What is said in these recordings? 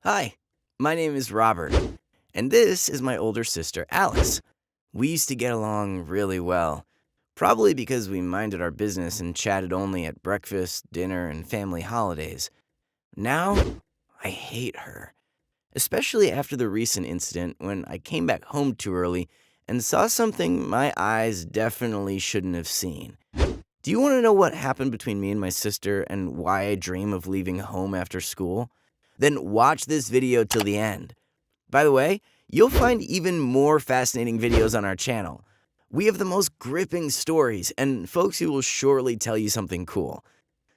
Hi, my name is Robert, and this is my older sister, Alice. We used to get along really well, probably because we minded our business and chatted only at breakfast, dinner, and family holidays. Now, I hate her, especially after the recent incident when I came back home too early and saw something my eyes definitely shouldn't have seen. Do you want to know what happened between me and my sister and why I dream of leaving home after school? Then watch this video till the end. By the way, you'll find even more fascinating videos on our channel. We have the most gripping stories and folks who will surely tell you something cool.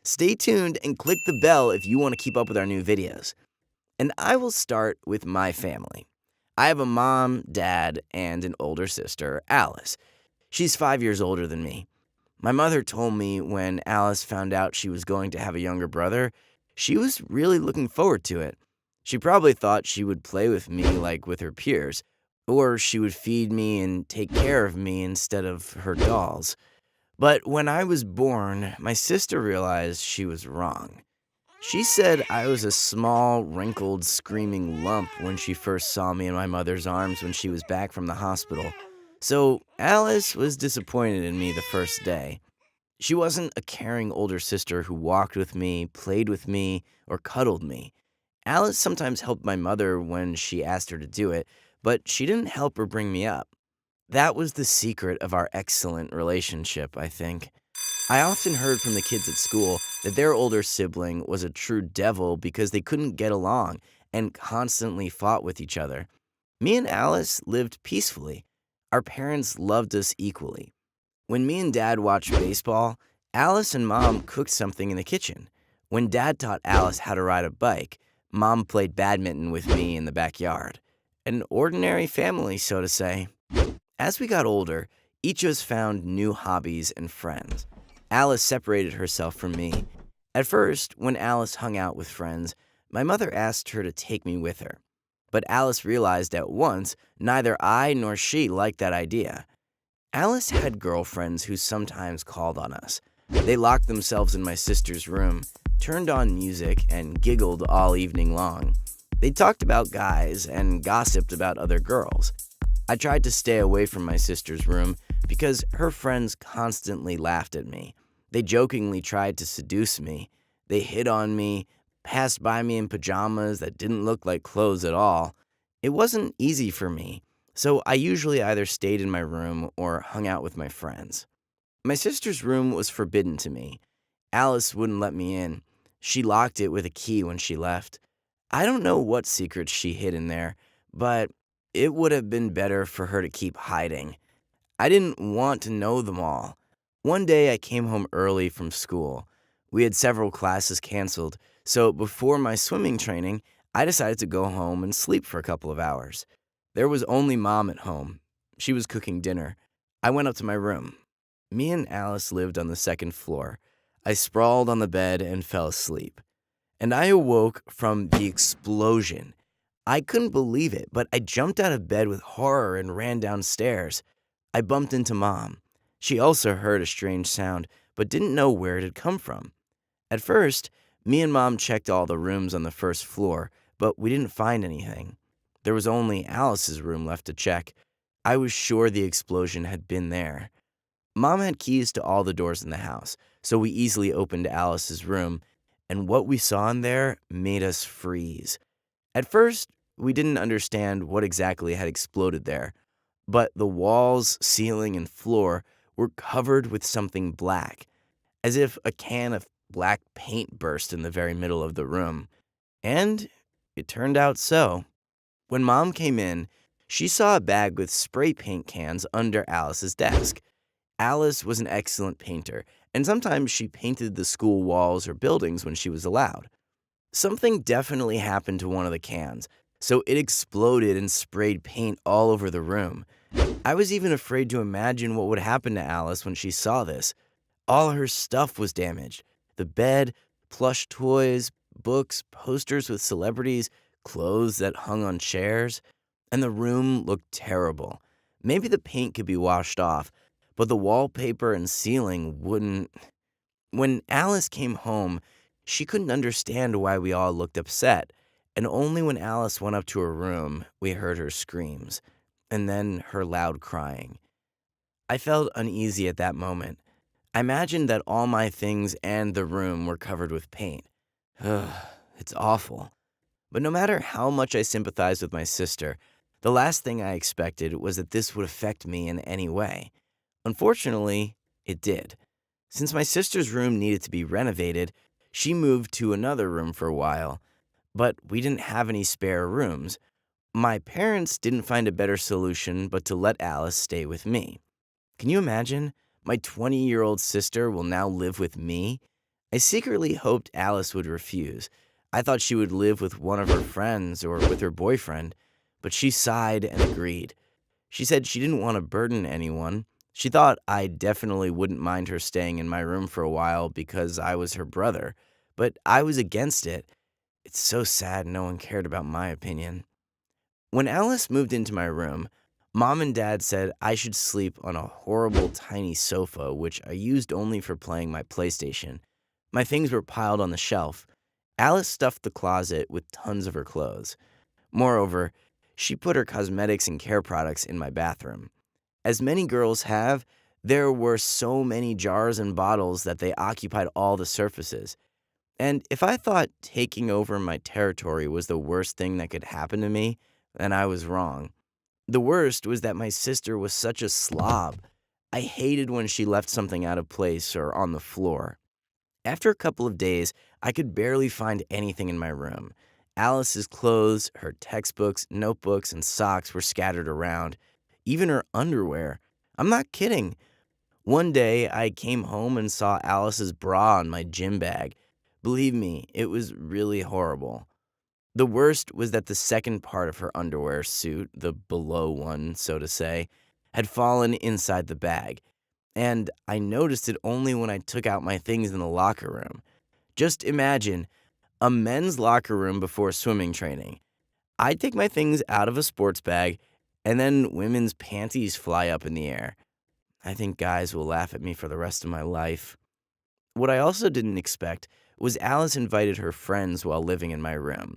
Stay tuned and click the bell if you want to keep up with our new videos. And I will start with my family. I have a mom, dad, and an older sister, Alice. She's 5 years older than me. My mother told me when Alice found out she was going to have a younger brother, she was really looking forward to it. She probably thought she would play with me like with her peers, or she would feed me and take care of me instead of her dolls. But when I was born, my sister realized she was wrong. She said I was a small, wrinkled, screaming lump when she first saw me in my mother's arms when she was back from the hospital. So Alice was disappointed in me the first day. She wasn't a caring older sister who walked with me, played with me, or cuddled me. Alice sometimes helped my mother when she asked her to do it, but she didn't help her bring me up. That was the secret of our excellent relationship, I think. I often heard from the kids at school that their older sibling was a true devil because they couldn't get along and constantly fought with each other. Me and Alice lived peacefully. Our parents loved us equally. When me and Dad watched baseball, Alice and Mom cooked something in the kitchen. When Dad taught Alice how to ride a bike, Mom played badminton with me in the backyard. An ordinary family, so to say. As we got older, each of us found new hobbies and friends. Alice separated herself from me. At first, when Alice hung out with friends, my mother asked her to take me with her. But Alice realized at once neither I nor she liked that idea. Alice had girlfriends who sometimes called on us. They locked themselves in my sister's room, turned on music, and giggled all evening long. They talked about guys and gossiped about other girls. I tried to stay away from my sister's room because her friends constantly laughed at me. They jokingly tried to seduce me. They hit on me, passed by me in pajamas that didn't look like clothes at all. It wasn't easy for me, so I usually either stayed in my room or hung out with my friends. My sister's room was forbidden to me. Alice wouldn't let me in. She locked it with a key when she left. I don't know what secrets she hid in there, but it would have been better for her to keep hiding. I didn't want to know them all. One day I came home early from school. We had several classes canceled, so before my swimming training, I decided to go home and sleep for a couple of hours. There was only Mom at home. She was cooking dinner. I went up to my room. Me and Alice lived on the second floor. I sprawled on the bed and fell asleep. And I awoke from the explosion. I couldn't believe it, but I jumped out of bed with horror and ran downstairs. I bumped into Mom. She also heard a strange sound, but didn't know where it had come from. At first, me and Mom checked all the rooms on the first floor, but we didn't find anything. There was only Alice's room left to check. I was sure the explosion had been there. Mom had keys to all the doors in the house, so we easily opened Alice's room, and what we saw in there made us freeze. At first, we didn't understand what exactly had exploded there, but the walls, ceiling, and floor were covered with something black, as if a can of black paint burst in the very middle of the room. And it turned out so. When Mom came in, she saw a bag with spray paint cans under Alice's desk. Alice was an excellent painter, and sometimes she painted the school walls or buildings when she was allowed. Something definitely happened to one of the cans, so it exploded and sprayed paint all over the room. I was even afraid to imagine what would happen to Alice when she saw this. All her stuff was damaged. The bed, plush toys, books, posters with celebrities, clothes that hung on chairs, and the room looked terrible. Maybe the paint could be washed off, but the wallpaper and ceiling wouldn't. When Alice came home, she couldn't understand why we all looked upset. And only when Alice went up to her room, we heard her screams, and then her loud crying. I felt uneasy at that moment. I imagined that all my things and the room were covered with paint. Ugh, it's awful. But no matter how much I sympathized with my sister, the last thing I expected was that this would affect me in any way. Unfortunately, it did. Since my sister's room needed to be renovated, she moved to another room for a while, but we didn't have any spare rooms. My parents didn't find a better solution but to let Alice stay with me. Can you imagine? My 20-year-old sister will now live with me? I secretly hoped Alice would refuse. I thought she would live with one of her friends or with her boyfriend, but she sighed and agreed. She said she didn't want to burden anyone. She thought I definitely wouldn't mind her staying in my room for a while because I was her brother, but I was against it. It's so sad no one cared about my opinion. When Alice moved into my room, Mom and Dad said I should sleep on a horrible tiny sofa, which I used only for playing my PlayStation. My things were piled on the shelf. Alice stuffed the closet with tons of her clothes. Moreover, she put her cosmetics and care products in my bathroom. As many girls have, there were so many jars and bottles that they occupied all the surfaces. And if I thought taking over my territory was the worst thing that could happen to me, then I was wrong. The worst was that my sister was such a slob. I hated when she left something out of place or on the floor. After a couple of days, I could barely find anything in my room. Alice's clothes, her textbooks, notebooks, and socks were scattered around. Even her underwear. I'm not kidding. One day, I came home and saw Alice's bra in my gym bag. Believe me, it was really horrible. The worst was that the second part of her underwear suit, the below one, so to say, had fallen inside the bag, and I noticed it only when I took out my things in the locker room. Just imagine a men's locker room before swimming training. I'd take my things out of a sports bag, and then women's panties fly up in the air. I think guys will laugh at me for the rest of my life. What I also didn't expect was Alice invited her friends while living in my room,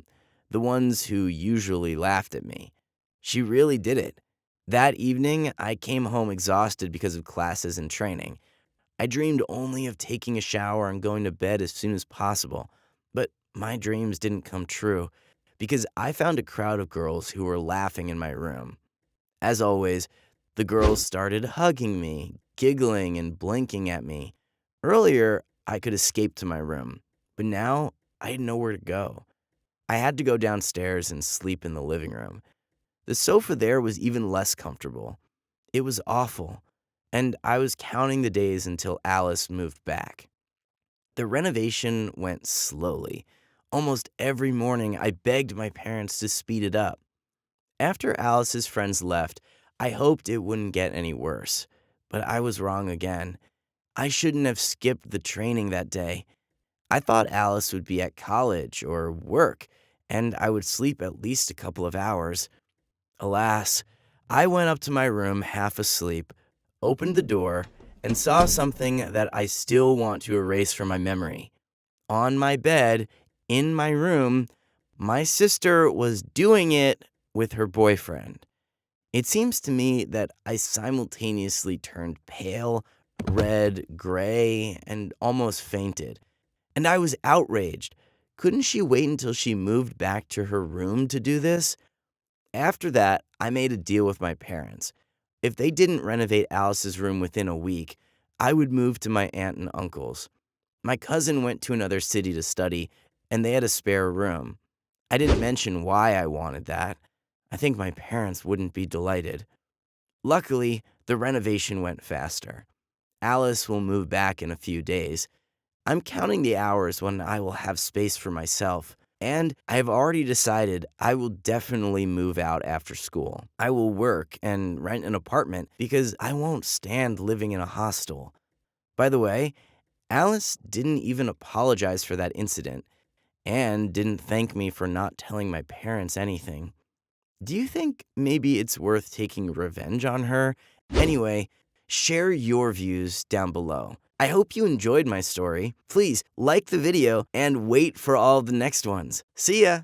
the ones who usually laughed at me. She really did it. That evening, I came home exhausted because of classes and training. I dreamed only of taking a shower and going to bed as soon as possible. But my dreams didn't come true because I found a crowd of girls who were laughing in my room. As always, the girls started hugging me, giggling, and blinking at me. Earlier, I could escape to my room, but now I had nowhere to go. I had to go downstairs and sleep in the living room. The sofa there was even less comfortable. It was awful, and I was counting the days until Alice moved back. The renovation went slowly. Almost every morning, I begged my parents to speed it up. After Alice's friends left, I hoped it wouldn't get any worse, but I was wrong again. I shouldn't have skipped the training that day. I thought Alice would be at college or work, and I would sleep at least a couple of hours. Alas, I went up to my room half asleep, opened the door, and saw something that I still want to erase from my memory. On my bed, in my room, my sister was doing it with her boyfriend. It seems to me that I simultaneously turned pale, red, gray, and almost fainted. And I was outraged. Couldn't she wait until she moved back to her room to do this? After that, I made a deal with my parents. If they didn't renovate Alice's room within a week, I would move to my aunt and uncle's. My cousin went to another city to study, and they had a spare room. I didn't mention why I wanted that. I think my parents wouldn't be delighted. Luckily, the renovation went faster. Alice will move back in a few days. I'm counting the hours when I will have space for myself, and I have already decided I will definitely move out after school. I will work and rent an apartment because I won't stand living in a hostel. By the way, Alice didn't even apologize for that incident and didn't thank me for not telling my parents anything. Do you think maybe it's worth taking revenge on her? Anyway, share your views down below. I hope you enjoyed my story. Please like the video and wait for all the next ones. See ya!